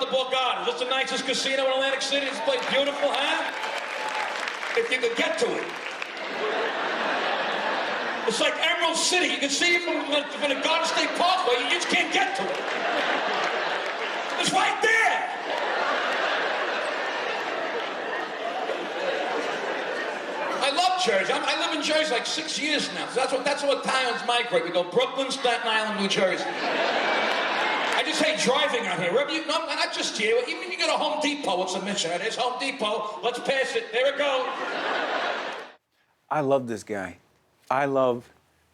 the Borgata. Is this the nicest casino in Atlantic City? This place beautiful, huh? If you could get to it. It's like Emerald City. You can see it from the Garden State Parkway. You just can't get to it. It's right there. I love Jersey. I live in Jersey like 6 years now. So that's what Italians migrate. We go Brooklyn, Staten Island, New Jersey. I just hate driving out here. No, not just here. Even if you go to Home Depot, it's a mission. There's Home Depot. Let's pass it. There we go. I love this guy. I love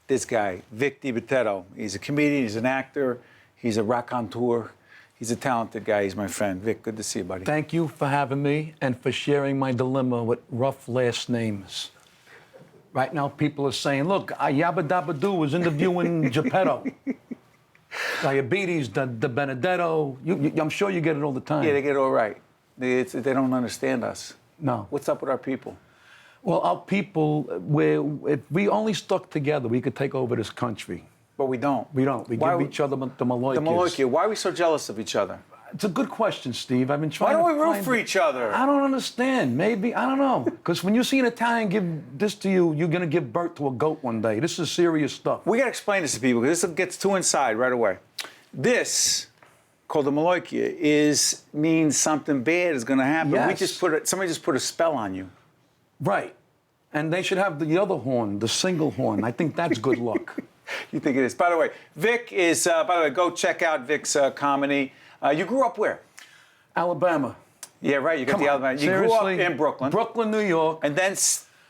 this guy, Vic DiBitetto. He's a comedian. He's an actor. He's a raconteur. He's a talented guy. He's my friend. Vic, good to see you, buddy. Thank you for having me and for sharing my dilemma with rough last names. Right now, people are saying, look, Yabba Dabba Doo was interviewing Geppetto. Diabetes, the Benedetto. I'm sure you get it all the time. Yeah, they get it all right. They don't understand us. No. What's up with our people? Well, our people, if we only stuck together, we could take over this country. But we don't. We don't. We give each other the Maloikas. The Maloikas. Why are we so jealous of each other? It's a good question, Steve. I've been trying Why don't we root for each other? I don't understand. Maybe, I don't know. Because when you see an Italian give this to you, you're going to give birth to a goat one day. This is serious stuff. We got to explain this to people because this gets too inside right away. This, called the Maloikia, means something bad is going to happen. Yes. Somebody just put a spell on you. Right. And they should have the other horn, the single horn. I think that's good luck. You think it is? By the way, Vic is, by the way, go check out Vic's comedy. You grew up where? Alabama. Yeah, right. You got the Alabama. You grew up in Brooklyn. Brooklyn, New York. And then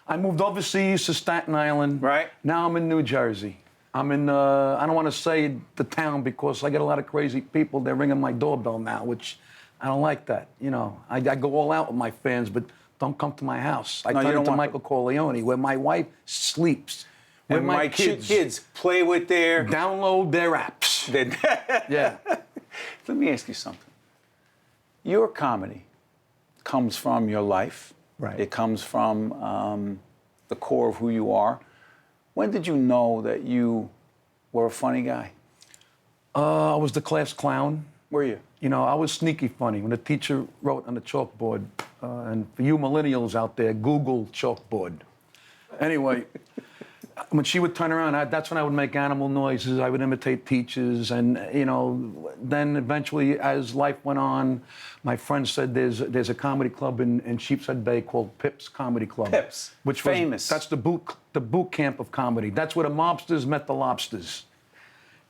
I moved overseas to Staten Island. Right. Now I'm in New Jersey. I'm in, I don't want to say the town because I get a lot of crazy people. They're ringing my doorbell now, which I don't like that. You know, I go all out with my fans, but don't come to my house. I turn into Michael Corleone, where my wife sleeps. Where and my kids play with their... Download their apps. Yeah. Let me ask you something. Your comedy comes from your life. Right. It comes from the core of who you are. When did you know that you were a funny guy? I was the class clown. Were you? You know, I was sneaky funny. When the teacher wrote on the chalkboard, and for you millennials out there, Google chalkboard. Anyway, when she would turn around, that's when I would make animal noises. I would imitate teachers, and you know, then eventually, as life went on, my friend said there's a comedy club in Sheepshead Bay called Pips Comedy Club. Pips, which famous. That's the boot camp of comedy. That's where the mobsters met the lobsters,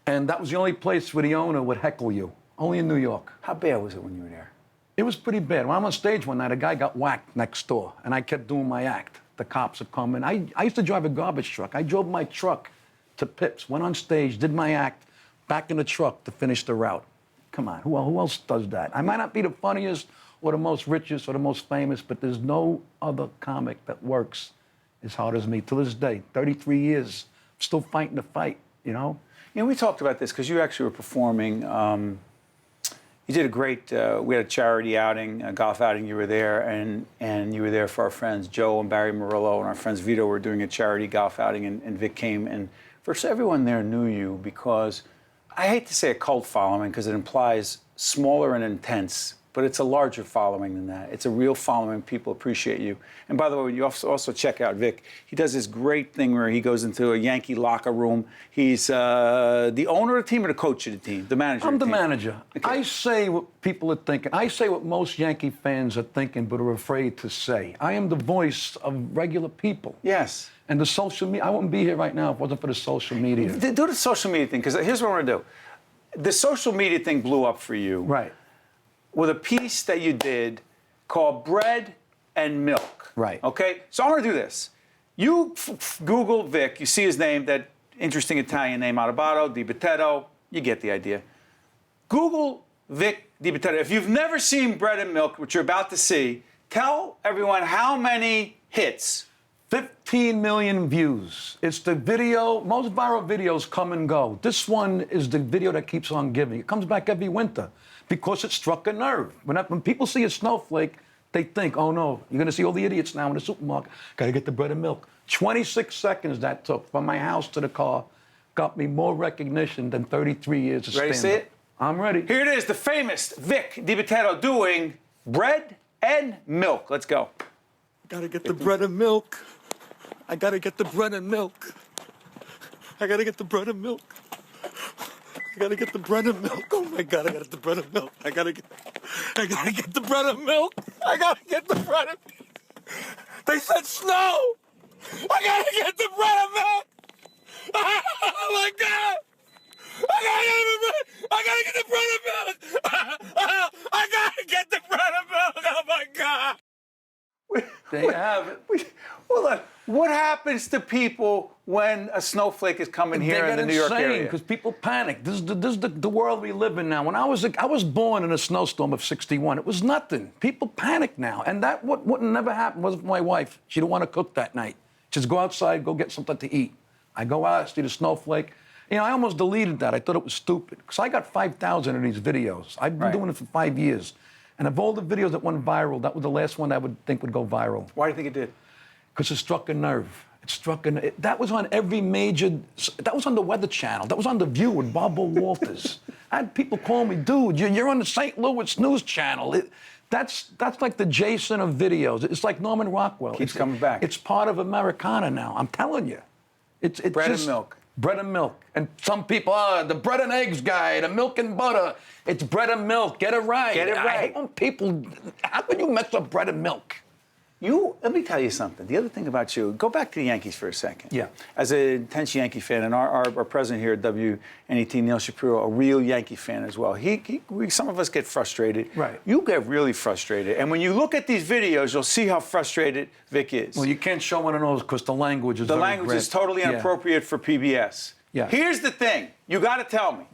and that was the only place where the owner would heckle you. Only in New York. How bad was it when you were there? It was pretty bad. When I'm on stage one night, a guy got whacked next door, and I kept doing my act. The cops would come in. I used to drive a garbage truck. I drove my truck to Pips, went on stage, did my act, back in the truck to finish the route. Come on, who else does that? I might not be the funniest or the most richest or the most famous, but there's no other comic that works as hard as me. To this day, 33 years, I'm still fighting the fight, you know? You know, we talked about this because you actually were performing. You did a great, we had a charity outing, a golf outing, you were there, and you were there for our friends Joe and Barry Murillo, and our friends Vito were doing a charity golf outing, and Vic came, and first everyone there knew you because, I hate to say a cult following because it implies smaller and intense, but it's a larger following than that. It's a real following. People appreciate you. And by the way, you also check out Vic. He does this great thing where he goes into a Yankee locker room. He's the owner of the team or the coach of the team? The manager I'm of the the team? manager. Okay. I say what people are thinking. I say what most Yankee fans are thinking but are afraid to say. I am the voice of regular people. Yes. And the social media, I wouldn't be here right now if it wasn't for the social media. Do the social media thing, because here's what I want to do. The social media thing blew up for you. Right. With a piece that you did called Bread and Milk. Right. Okay? So I'm going to do this. You Google Vic, you see his name, that interesting Italian name, Adubato, DiBitetto, you get the idea. Google Vic DiBitetto. If you've never seen Bread and Milk, which you're about to see, tell everyone how many hits. 15 million views. It's the video, most viral videos come and go. This one is the video that keeps on giving. It comes back every winter because it struck a nerve. When people see a snowflake, they think, oh no, you're gonna see all the idiots now in the supermarket. Gotta get the bread and milk. 26 seconds that took from my house to the car got me more recognition than 33 years of stand-up. Ready to see it? I'm ready. Here it is, the famous Vic DiBitetto doing bread and milk. Let's go. Gotta get the bread and milk. I gotta get the bread and milk. I gotta get the bread and milk. I gotta get the bread and milk. Oh my God, I gotta get the bread and milk. I gotta get the bread and milk. I gotta get the bread and milk. They said snow. I gotta get the bread and milk. Oh my God. I gotta get the bread and milk. I gotta get the bread and milk. Oh my God. There you have it. Hold on. What happens to people when a snowflake is coming here in the New York area? Because people panic. This is the world we live in now. When I was born in a snowstorm of '61. It was nothing. People panic now, and that wouldn't never happen. Was my wife. She didn't want to cook that night. Just go outside, go get something to eat. I go out, see the snowflake. You know, I almost deleted that. I thought it was stupid because I got 5,000 of these videos. I've been doing it for 5 years, and of all the videos that went viral, that was the last one I would think would go viral. Why do you think it did? Because it struck a nerve. It struck a nerve. That was on every major. That was on the Weather Channel. That was on The View with Barbara Walters. I had people call me, dude, you're on the St. Louis News Channel. That's like the Jason of videos. It's like Norman Rockwell. Keeps coming back. It's part of Americana now. I'm telling you. It's bread just, and milk. Bread and milk. And some people, the bread and eggs guy, the milk and butter. It's bread and milk. Get it right. Get it right. I hate when people, how can you mess up bread and milk? Let me tell you something. The other thing about you, go back to the Yankees for a second. Yeah. As an intense Yankee fan, and our president here at WNET, Neil Shapiro, a real Yankee fan as well. Some of us get frustrated. Right. You get really frustrated. And when you look at these videos, you'll see how frustrated Vic is. Well, you can't show one of those because the language is The very language is totally Yeah. inappropriate for PBS. Yeah. Here's the thing. You got to tell me.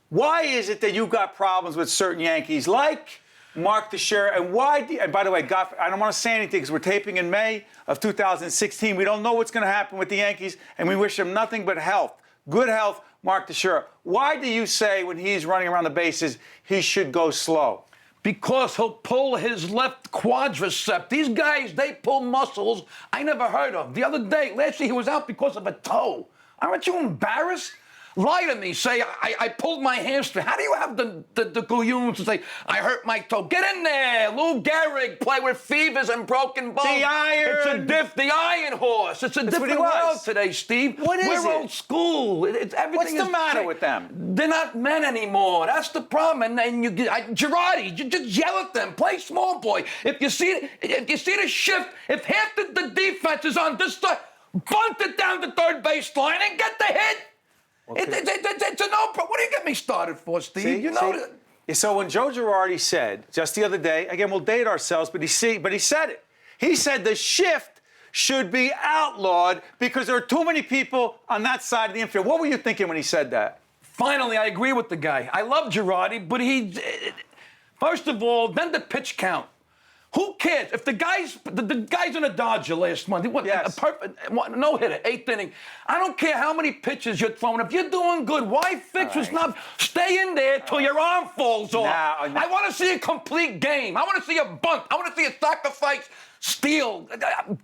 Why is it that you got problems with certain Yankees like Mark Teixeira, and and by the way, I don't want to say anything because we're taping in May of 2016. We don't know what's going to happen with the Yankees, and we wish him nothing but health. Good health, Mark Teixeira. Why do you say when he's running around the bases, he should go slow? Because he'll pull his left quadricep. These guys, they pull muscles I never heard of. The other day, last year, he was out because of a toe. Aren't you embarrassed? Lie to me, say, I pulled my hamstring. How do you have the goons to say, I hurt my toe? Get in there. Lou Gehrig play with fevers and broken bones. The iron. The iron horse. It's a different world today, Steve. What is We're it? old school. Everything What's the matter changed. with them? They're not men anymore. That's the problem. And then Girardi, you just yell at them. Play small boy. If you see the shift, if half the defense is on this side, bunt it down the third base line and get the hit. Okay. It's a no problem. What do you get me started for, Steve? See? You know. So when Joe Girardi said just the other day, again, we'll date ourselves, but he said it. He said the shift should be outlawed because there are too many people on that side of the infield. What were you thinking when he said that? Finally, I agree with the guy. I love Girardi, but first of all, then the pitch count. Who cares? If the guy's in a Dodger last month, Yes. a perfect no-hitter, 8th inning. I don't care how many pitches you're throwing. If you're doing good, why fix what's not? Stay in there till your arm falls off. Now- I want to see a complete game. I want to see a bunt. I want to see a sacrifice, steal.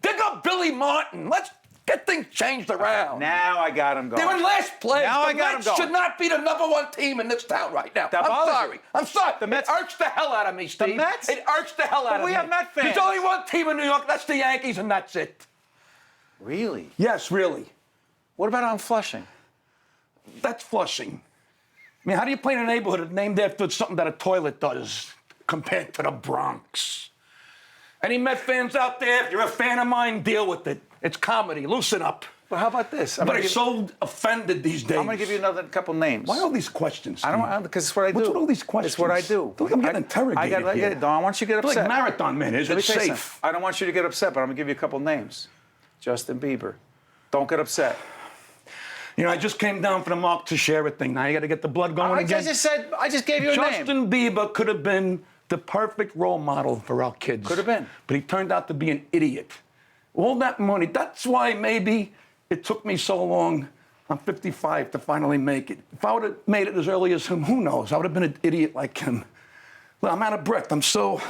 Dig up Billy Martin. Let's get things changed around. Now I got him going. They're in last place. Now I The got Mets him going. should not be the #1 team in this town right now. That bothers you? I'm sorry. The Mets- It irks the hell out of me, Steve. Mets? It irks the hell out of me. we have Met fans. There's only one team in New York. That's the Yankees, and that's it. Really? Yes, really. What about on Flushing? That's Flushing. I mean, how do you play in a neighborhood named after something that a toilet does compared to the Bronx? Any Met fans out there, if you're a fan of mine, deal with it. It's comedy. Loosen up. Well, how about this? But I'm so offended these days. I'm going to give you another couple names. Why all these questions? I don't, because it's what I do. What's with all these questions? It's what I do. Look, I'm getting interrogated I here. don't want you to get It's upset. like marathon men. Is Let me it tell you safe? something. I don't want you to get upset, but I'm going to give you a couple names. Justin Bieber. Don't get upset. You know, I just came down for the Mark Teixeira thing. Now you got to get the blood going I again. I just gave you a name. Justin Bieber could have been the perfect role model for our kids. Could have been. But he turned out to be an idiot. All that money, that's why maybe it took me so long. I'm 55 to finally make it. If I would have made it as early as him, who knows? I would have been an idiot like him. Well, I'm out of breath. I'm so...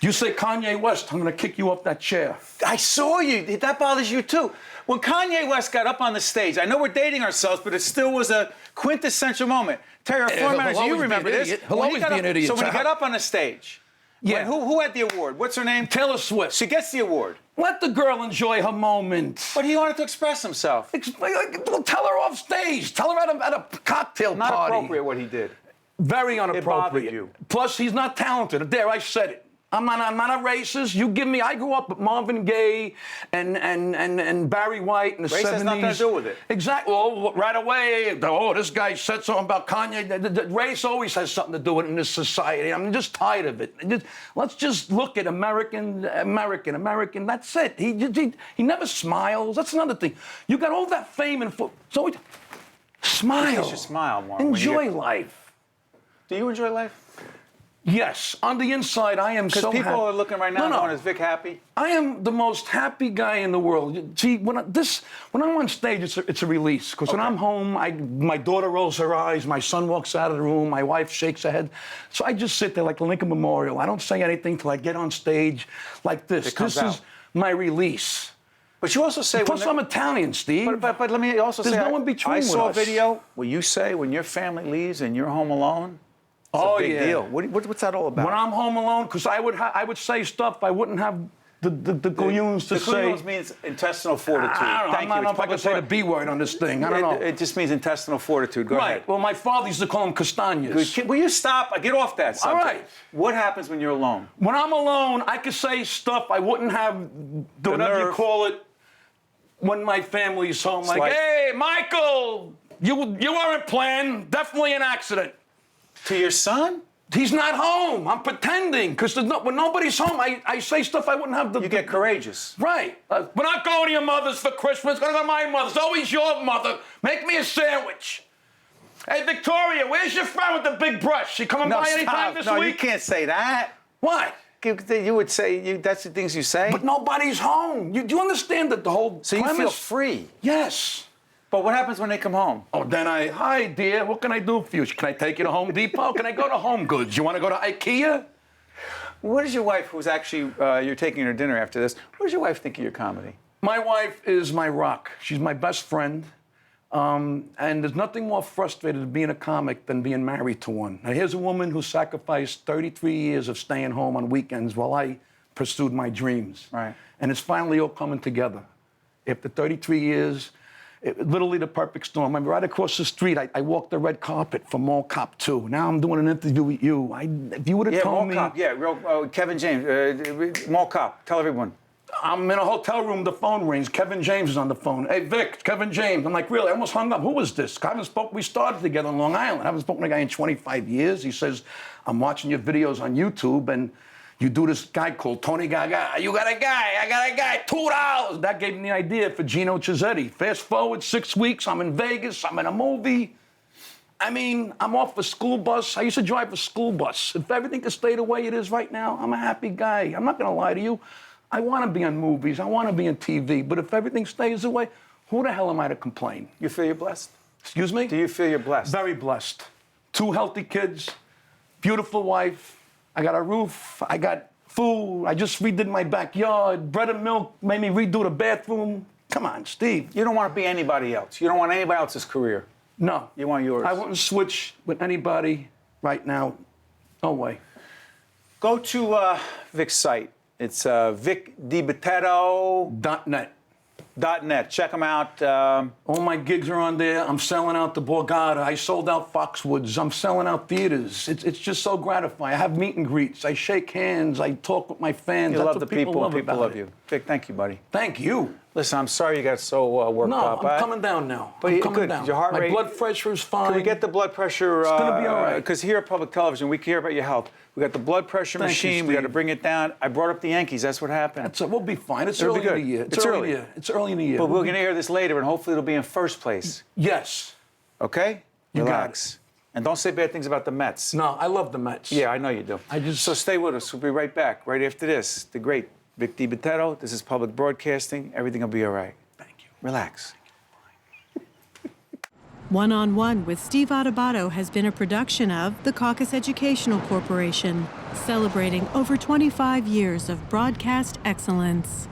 You say Kanye West, I'm going to kick you off that chair. I saw you. That bothers you too. When Kanye West got up on the stage, I know we're dating ourselves, but it still was a quintessential moment. Terry, our floor manager, you remember this? He'll always be an idiot. So when he got up on the stage, Yeah. who had the award? What's her name? Taylor Swift. She gets the award. Let the girl enjoy her moment. But he wanted to express himself. Well, tell her off stage. Tell her at a cocktail Not party. appropriate what he did. Very inappropriate. bothered you. Plus, he's not talented. There, I said it. I'm not a racist. You give me. I grew up with Marvin Gaye and Barry White in the 70s. Race has nothing to do with it. Exactly. Well, right away, oh, this guy said something about Kanye. The race always has something to do with it in this society. I'm just tired of it. Let's just look at American. That's it. He never smiles. That's another thing. You got all that fame and so smile. You should smile more. Enjoy life. Do you enjoy life? Yes, on the inside, I am so happy. Because people are looking right now going, is Vic happy? I am the most happy guy in the world. See, when I'm on stage, it's a release. Because when I'm home, my daughter rolls her eyes, my son walks out of the room, my wife shakes her head. So I just sit there like Lincoln Memorial. I don't say anything till I get on stage like this. It comes This out. is my release. But you also say... Plus, I'm Italian, Steve. But let me also say... There's no one between I saw a us. video where you say when your family leaves and you're home alone, it's a big deal. What's that all about? When I'm home alone, because I would say stuff I wouldn't have the goons to say. The goons means intestinal fortitude. I don't know. Thank I'm you. not going to say the B word on this thing. I don't know. It just means intestinal fortitude. Go ahead. Right. Well, my father used to call them castañas. Will you stop? Get off that subject. All right. What happens when you're alone? When I'm alone, I could say stuff I wouldn't have, whatever you nerve. call it, when my family's home. It's Like, like- hey, Michael, you weren't planned. Definitely an accident. To your son? He's not home. I'm pretending. Because when nobody's home, I say stuff I wouldn't have the... You get courageous. Right. We're not going to your mother's for Christmas. We're going to go to my mother's. Always your mother. Make me a sandwich. Hey, Victoria, where's your friend with the big brush? She coming by anytime this No, week? you can't say that. What? You would say, that's the things you say? But nobody's home. Do you understand that the whole So you premise? feel free. Yes. But what happens when they come home? Oh, then hi, dear, what can I do for you? Can I take you to Home Depot? Can I go to Home Goods? You want to go to IKEA? What does your wife, who's actually, you're taking her dinner after this, what does your wife think of your comedy? My wife is my rock. She's my best friend. And there's nothing more frustrated than being a comic than being married to one. Now, here's a woman who sacrificed 33 years of staying home on weekends while I pursued my dreams. Right. And it's finally all coming together. After 33 years, literally the perfect storm. I mean, right across the street, I walked the red carpet for Mall Cop 2. Now I'm doing an interview with you. If you would have told me... Mall Cop, Kevin James, Mall Cop, tell everyone. I'm in a hotel room, the phone rings. Kevin James is on the phone. Hey, Vic, Kevin James. I'm like, really? I almost hung up. Who was this? We started together in Long Island. I haven't spoken to a guy in 25 years. He says, I'm watching your videos on YouTube, and you do this guy called Tony Gaga. You got a guy, I got a guy, $2. That gave me the idea for Gino Cizzetti. Fast forward 6 weeks, I'm in Vegas, I'm in a movie. I mean, I'm off a school bus. I used to drive a school bus. If everything could stay the way it is right now, I'm a happy guy. I'm not going to lie to you. I want to be on movies. I want to be on TV. But if everything stays the way, who the hell am I to complain? You feel you're blessed? Excuse me? Do you feel you're blessed? Very blessed. 2 healthy kids, beautiful wife. I got a roof. I got food. I just redid my backyard. Bread and milk made me redo the bathroom. Come on, Steve. You don't want to be anybody else. You don't want anybody else's career. No. You want yours. I wouldn't switch with anybody right now. No way. Go to Vic's site. It's Vic DiBitetto. .net. Check them out. All my gigs are on there. I'm selling out the Borgata. I sold out Foxwoods. I'm selling out theaters. It's just so gratifying. I have meet and greets. I shake hands. I talk with my fans. You That's love what the people, and people about love it. you. Vic, thank you, buddy. Thank you. Listen, I'm sorry you got so worked up. No, I'm coming down now. But I'm coming good. down. Your heart rate. My blood pressure is fine. Can we get the blood pressure? It's gonna be all right. Because here at Public Television, we care about your health. We got the blood pressure Thank you, machine. We got to Steve. bring it down. I brought up the Yankees. That's what happened. We'll be fine. It's It'll early be good. in the year. It's early. It's early in the year. But we're going to hear this later, and hopefully it'll be in first place. Yes. Okay? You got Relax. And don't say bad things about the Mets. No, I love the Mets. Yeah, I know you do. So stay with us. We'll be right back, right after this. The great Vic DiBitetto. This is Public Broadcasting. Everything will be all right. Thank you. Relax. One-on-One with Steve Adubato has been a production of the Caucus Educational Corporation, celebrating over 25 years of broadcast excellence.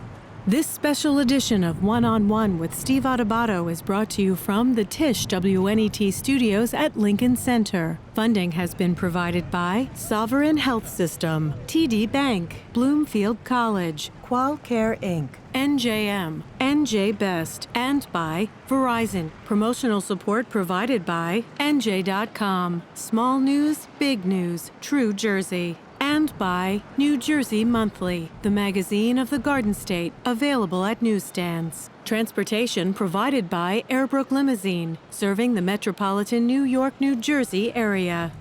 This special edition of One-on-One with Steve Adubato is brought to you from the Tisch WNET studios at Lincoln Center. Funding has been provided by Sovereign Health System, TD Bank, Bloomfield College, Qualcare Inc., NJM, NJ Best, and by Verizon. Promotional support provided by NJ.com. Small news, big news, True Jersey. And by New Jersey Monthly, the magazine of the Garden State, available at newsstands. Transportation provided by Airbrook Limousine, serving the metropolitan New York, New Jersey area.